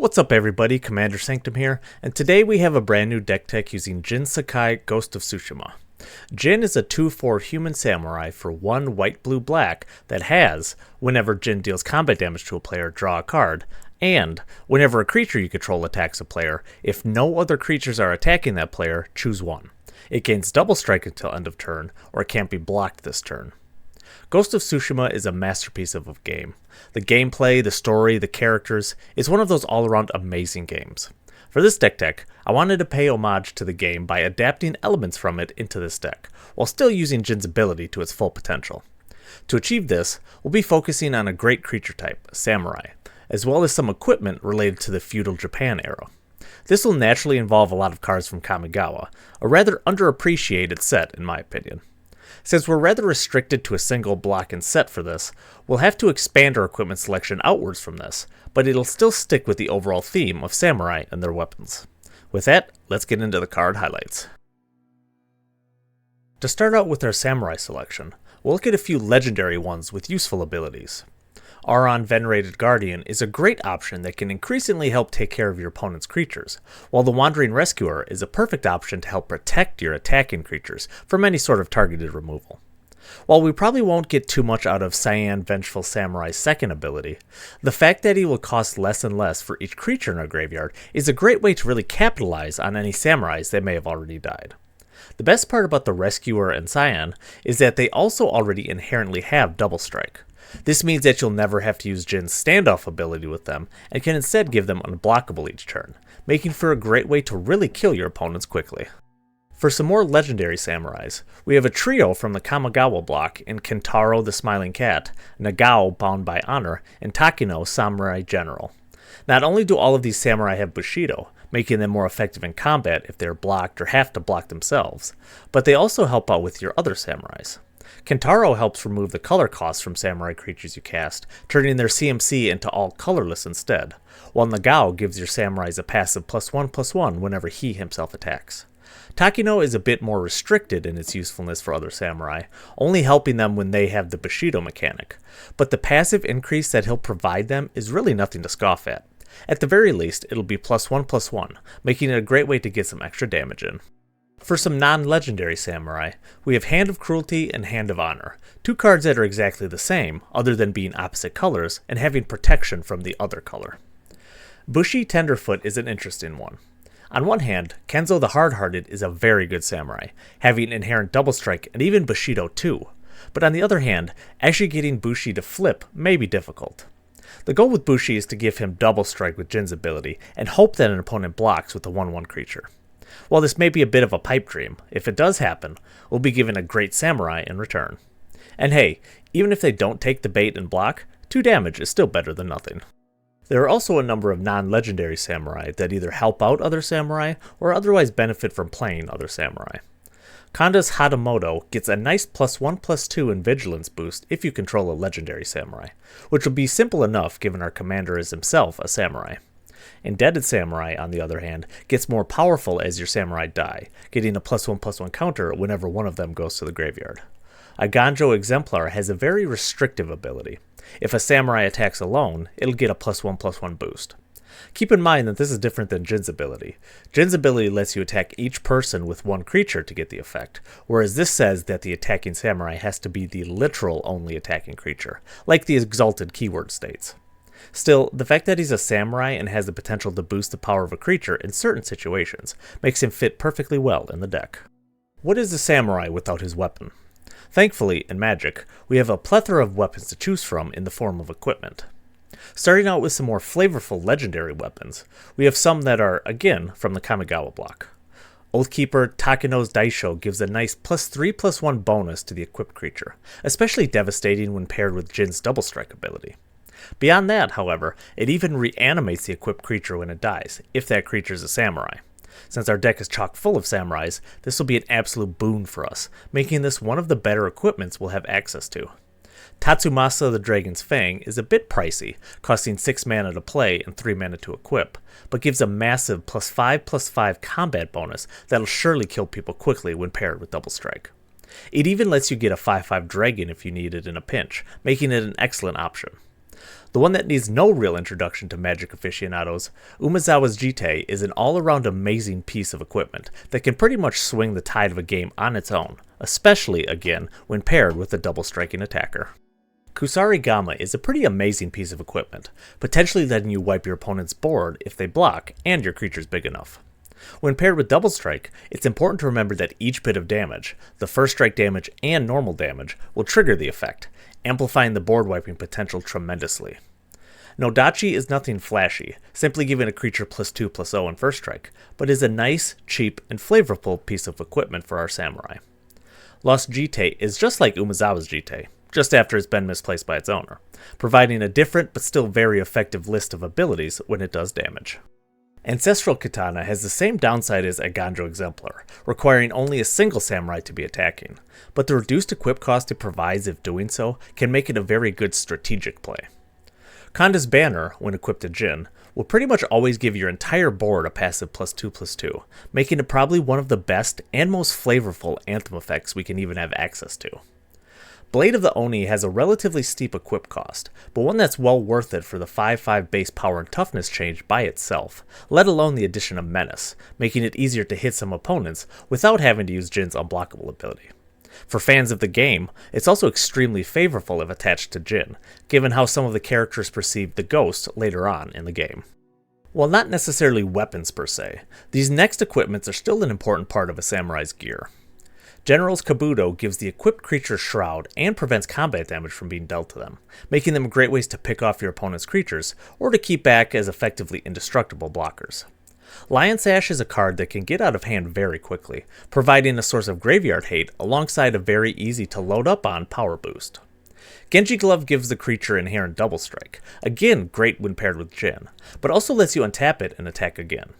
What's up everybody, Commander Sanctum here, and today we have a brand new deck tech using Jin Sakai, Ghost of Tsushima. Jin is a 2/4 human samurai for 1 white-blue black that has, whenever Jin deals combat damage to a player, draw a card, and whenever a creature you control attacks a player, if no other creatures are attacking that player, choose one. It gains double strike until end of turn, or it can't be blocked this turn. Ghost of Tsushima is a masterpiece of a game. The gameplay, the story, the characters, is one of those all-around amazing games. For this deck tech, I wanted to pay homage to the game by adapting elements from it into this deck, while still using Jin's ability to its full potential. To achieve this, we'll be focusing on a great creature type, Samurai, as well as some equipment related to the feudal Japan era. This will naturally involve a lot of cards from Kamigawa, a rather underappreciated set in my opinion. Since we're rather restricted to a single block and set for this, we'll have to expand our equipment selection outwards from this, but it'll still stick with the overall theme of samurai and their weapons. With that, let's get into the card highlights. To start out with our samurai selection, we'll look at a few legendary ones with useful abilities. Auron Venerated Guardian is a great option that can increasingly help take care of your opponent's creatures, while the Wandering Rescuer is a perfect option to help protect your attacking creatures from any sort of targeted removal. While we probably won't get too much out of Cyan Vengeful Samurai's second ability, the fact that he will cost less and less for each creature in our graveyard is a great way to really capitalize on any samurais that may have already died. The best part about the Rescuer and Cyan is that they also already inherently have double strike. This means that you'll never have to use Jin's standoff ability with them, and can instead give them unblockable each turn, making for a great way to really kill your opponents quickly. For some more legendary samurais, we have a trio from the Kamigawa block in Kentaro the Smiling Cat, Nagao Bound by Honor, and Takino Samurai General. Not only do all of these samurai have Bushido, making them more effective in combat if they're blocked or have to block themselves, but they also help out with your other samurais. Kentaro helps remove the color costs from samurai creatures you cast, turning their CMC into all colorless instead, while Nagao gives your samurais a passive +1/+1 whenever he himself attacks. Takino is a bit more restricted in its usefulness for other samurai, only helping them when they have the Bushido mechanic, but the passive increase that he'll provide them is really nothing to scoff at. At the very least, it'll be +1/+1, making it a great way to get some extra damage in. For some non-legendary samurai, we have Hand of Cruelty and Hand of Honor, two cards that are exactly the same, other than being opposite colors and having protection from the other color. Bushi Tenderfoot is an interesting one. On one hand, Kenzo the Hard-Hearted is a very good samurai, having inherent double strike and even Bushido too, but on the other hand, actually getting Bushi to flip may be difficult. The goal with Bushi is to give him double strike with Jin's ability, and hope that an opponent blocks with a 1/1 creature. While this may be a bit of a pipe dream, if it does happen, we'll be given a great samurai in return. And hey, even if they don't take the bait and block, 2 damage is still better than nothing. There are also a number of non-legendary samurai that either help out other samurai or otherwise benefit from playing other samurai. Kanda's Hatamoto gets a nice +1/+2 in vigilance boost if you control a legendary samurai, which will be simple enough given our commander is himself a samurai. Indebted Samurai, on the other hand, gets more powerful as your samurai die, getting a +1/+1 counter whenever one of them goes to the graveyard. A Ganjo Exemplar has a very restrictive ability. If a samurai attacks alone, it'll get a +1/+1 boost. Keep in mind that this is different than Jin's ability. Jin's ability lets you attack each person with 1 creature to get the effect, whereas this says that the attacking samurai has to be the literal only attacking creature, like the exalted keyword states. Still, the fact that he's a samurai and has the potential to boost the power of a creature in certain situations makes him fit perfectly well in the deck. What is a samurai without his weapon? Thankfully, in Magic, we have a plethora of weapons to choose from in the form of equipment. Starting out with some more flavorful legendary weapons, we have some that are, again, from the Kamigawa block. Oathkeeper Takino's Daisho gives a nice +3/+1 bonus to the equipped creature, especially devastating when paired with Jin's double strike ability. Beyond that, however, it even reanimates the equipped creature when it dies, if that creature is a samurai. Since our deck is chock full of samurais, this will be an absolute boon for us, making this one of the better equipments we'll have access to. Tatsumasa the Dragon's Fang is a bit pricey, costing 6 mana to play and 3 mana to equip, but gives a massive +5/+5 combat bonus that'll surely kill people quickly when paired with double strike. It even lets you get a 5/5 dragon if you need it in a pinch, making it an excellent option. The one that needs no real introduction to Magic aficionados, Umezawa's Yotei is an all-around amazing piece of equipment that can pretty much swing the tide of a game on its own, especially, again, when paired with a double-striking attacker. Kusarigama is a pretty amazing piece of equipment, potentially letting you wipe your opponent's board if they block and your creature's big enough. When paired with Double Strike, it's important to remember that each bit of damage, the first strike damage and normal damage, will trigger the effect, amplifying the board wiping potential tremendously. Nodachi is nothing flashy, simply giving a creature +2/+0 in first strike, but is a nice, cheap, and flavorful piece of equipment for our samurai. Lost Yotei is just like Umezawa's Yotei, just after it's been misplaced by its owner, providing a different but still very effective list of abilities when it does damage. Ancestral Katana has the same downside as Aganjo Exemplar, requiring only a single samurai to be attacking, but the reduced equip cost it provides if doing so can make it a very good strategic play. Konda's Banner, when equipped to Jin, will pretty much always give your entire board a passive +2/+2, making it probably one of the best and most flavorful Anthem effects we can even have access to. Blade of the Oni has a relatively steep equip cost, but one that's well worth it for the 5/5 base power and toughness change by itself, let alone the addition of Menace, making it easier to hit some opponents without having to use Jin's unblockable ability. For fans of the game, it's also extremely favorable if attached to Jin, given how some of the characters perceive the Ghost later on in the game. While not necessarily weapons per se, these next equipments are still an important part of a samurai's gear. General's Kabuto gives the equipped creature Shroud and prevents combat damage from being dealt to them, making them great ways to pick off your opponent's creatures or to keep back as effectively indestructible blockers. Lion Sash is a card that can get out of hand very quickly, providing a source of graveyard hate alongside a very easy to load up on power boost. Genji Glove gives the creature inherent double strike, again great when paired with Jin, but also lets you untap it and attack again.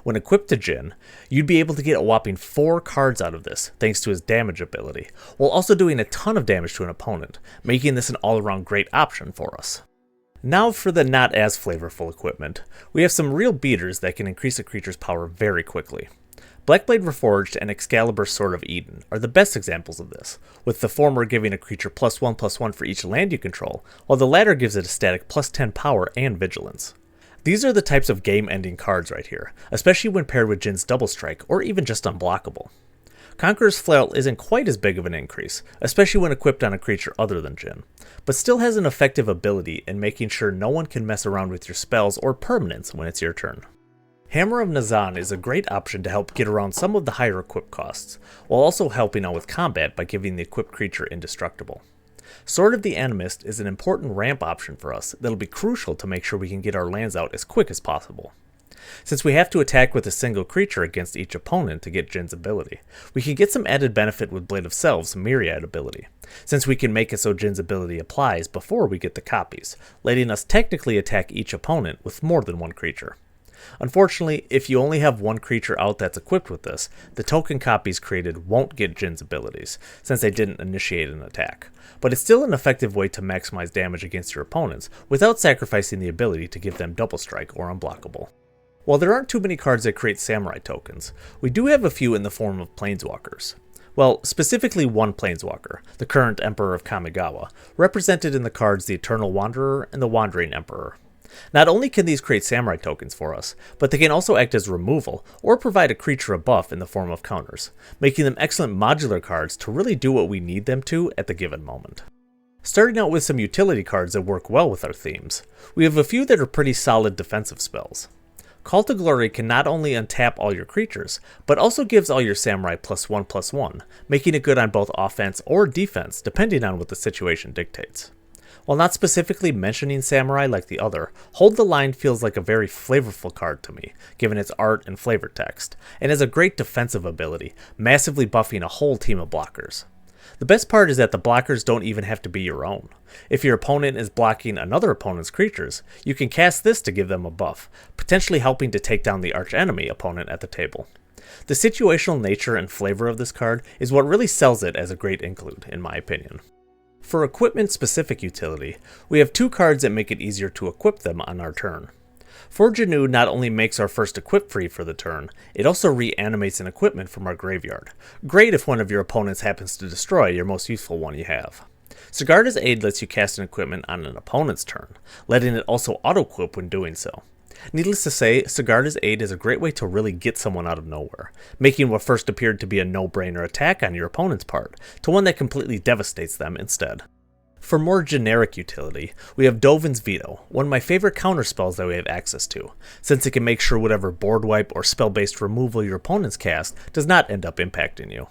When equipped to Jin, you'd be able to get a whopping 4 cards out of this thanks to his damage ability, while also doing a ton of damage to an opponent, making this an all-around great option for us. Now for the not as flavorful equipment, we have some real beaters that can increase a creature's power very quickly. Blackblade Reforged and Excalibur's Sword of Eden are the best examples of this, with the former giving a creature +1/+1 for each land you control, while the latter gives it a static +10 power and vigilance. These are the types of game-ending cards right here, especially when paired with Jin's Double Strike or even just unblockable. Conqueror's Flail isn't quite as big of an increase, especially when equipped on a creature other than Jin, but still has an effective ability in making sure no one can mess around with your spells or permanents when it's your turn. Hammer of Nazan is a great option to help get around some of the higher equip costs, while also helping out with combat by giving the equipped creature indestructible. Sword of the Animist is an important ramp option for us that'll be crucial to make sure we can get our lands out as quick as possible. Since we have to attack with a single creature against each opponent to get Jin's ability, we can get some added benefit with Blade of Selves' Myriad ability, since we can make it so Jin's ability applies before we get the copies, letting us technically attack each opponent with more than one creature. Unfortunately, if you only have one creature out that's equipped with this, the token copies created won't get Jin's abilities, since they didn't initiate an attack, but it's still an effective way to maximize damage against your opponents without sacrificing the ability to give them double strike or unblockable. While there aren't too many cards that create samurai tokens, we do have a few in the form of Planeswalkers. Well, specifically one Planeswalker, the current Emperor of Kamigawa, represented in the cards the Eternal Wanderer and the Wandering Emperor. Not only can these create samurai tokens for us, but they can also act as removal or provide a creature a buff in the form of counters, making them excellent modular cards to really do what we need them to at the given moment. Starting out with some utility cards that work well with our themes, we have a few that are pretty solid defensive spells. Call to Glory can not only untap all your creatures, but also gives all your samurai +1/+1, making it good on both offense or defense depending on what the situation dictates. While not specifically mentioning samurai like the other, Hold the Line feels like a very flavorful card to me, given its art and flavor text, and has a great defensive ability, massively buffing a whole team of blockers. The best part is that the blockers don't even have to be your own. If your opponent is blocking another opponent's creatures, you can cast this to give them a buff, potentially helping to take down the archenemy opponent at the table. The situational nature and flavor of this card is what really sells it as a great include, in my opinion. For equipment-specific utility, we have 2 cards that make it easier to equip them on our turn. Forge Anew not only makes our first equip free for the turn, it also reanimates an equipment from our graveyard. Great if one of your opponents happens to destroy your most useful one you have. Sigarda's Aid lets you cast an equipment on an opponent's turn, letting it also auto-equip when doing so. Needless to say, Sigarda's Aid is a great way to really get someone out of nowhere, making what first appeared to be a no-brainer attack on your opponent's part to one that completely devastates them instead. For more generic utility, we have Dovin's Veto, one of my favorite counterspells that we have access to, since it can make sure whatever board wipe or spell-based removal your opponents cast does not end up impacting you.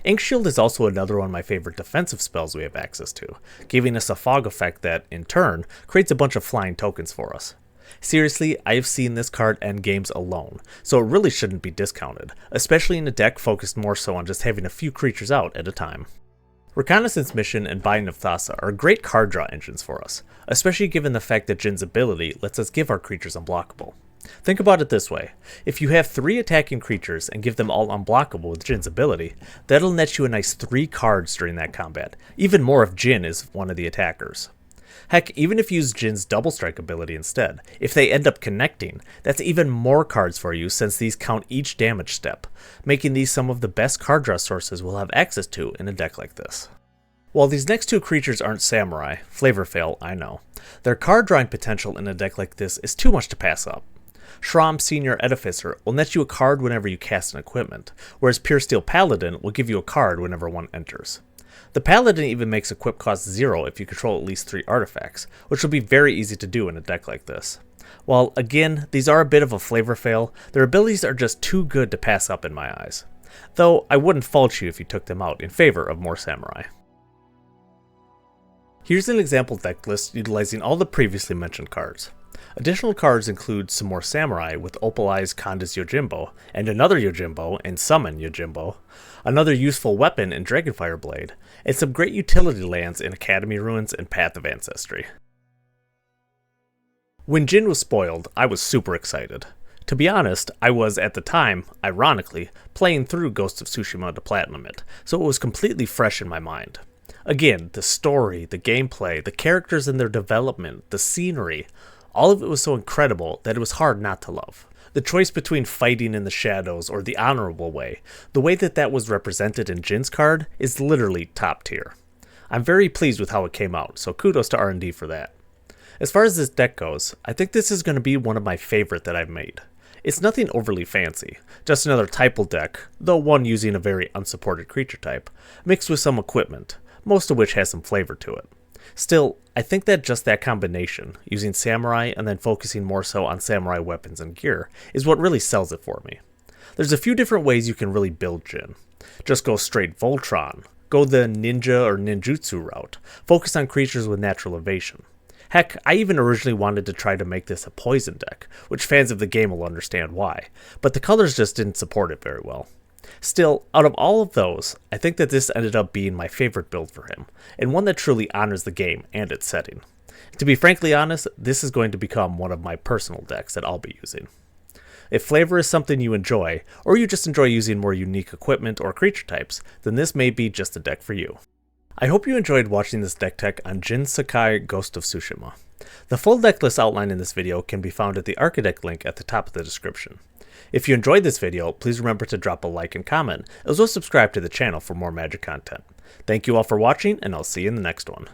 Inkshield is also another one of my favorite defensive spells we have access to, giving us a fog effect that, in turn, creates a bunch of flying tokens for us. Seriously, I have seen this card end games alone, so it really shouldn't be discounted, especially in a deck focused more so on just having a few creatures out at a time. Reconnaissance Mission and Binding of Thassa are great card draw engines for us, especially given the fact that Jin's ability lets us give our creatures unblockable. Think about it this way, if you have 3 attacking creatures and give them all unblockable with Jin's ability, that'll net you a nice 3 cards during that combat, even more if Jin is one of the attackers. Heck, even if you use Jin's double strike ability instead, if they end up connecting, that's even more cards for you since these count each damage step, making these some of the best card draw sources we'll have access to in a deck like this. While these next 2 creatures aren't samurai, flavor fail, I know, their card drawing potential in a deck like this is too much to pass up. Shram Senior Edificer will net you a card whenever you cast an equipment, whereas Pure Steel Paladin will give you a card whenever one enters. The Paladin even makes equip cost 0 if you control at least 3 artifacts, which will be very easy to do in a deck like this. While, again, these are a bit of a flavor fail, their abilities are just too good to pass up in my eyes. Though, I wouldn't fault you if you took them out in favor of more samurai. Here's an example deck list utilizing all the previously mentioned cards. Additional cards include some more samurai with Opal Eyes Kandis Yojimbo, and another Yojimbo in Summon Yojimbo, another useful weapon in Dragonfire Blade, and some great utility lands in Academy Ruins and Path of Ancestry. When Jin was spoiled, I was super excited. To be honest, I was, at the time, ironically, playing through Ghost of Tsushima to platinum it, so it was completely fresh in my mind. Again, the story, the gameplay, the characters and their development, the scenery, all of it was so incredible that it was hard not to love. The choice between fighting in the shadows or the honorable way, the way that was represented in Jin's card, is literally top tier. I'm very pleased with how it came out, so kudos to R&D for that. As far as this deck goes, I think this is going to be one of my favorite that I've made. It's nothing overly fancy, just another typal deck, though one using a very unsupported creature type, mixed with some equipment, most of which has some flavor to it. Still, I think that just that combination, using samurai and then focusing more so on samurai weapons and gear, is what really sells it for me. There's a few different ways you can really build Jin. Just go straight Voltron, go the ninja or ninjutsu route, focus on creatures with natural evasion. Heck, I even originally wanted to try to make this a poison deck, which fans of the game will understand why, but the colors just didn't support it very well. Still, out of all of those, I think that this ended up being my favorite build for him, and one that truly honors the game and its setting. To be frankly honest, this is going to become one of my personal decks that I'll be using. If flavor is something you enjoy, or you just enjoy using more unique equipment or creature types, then this may be just a deck for you. I hope you enjoyed watching this deck tech on Jin Sakai Ghost of Tsushima. The full deck list outlined in this video can be found at the Architect link at the top of the description. If you enjoyed this video, please remember to drop a like and comment, as well as subscribe to the channel for more Magic content. Thank you all for watching, and I'll see you in the next one.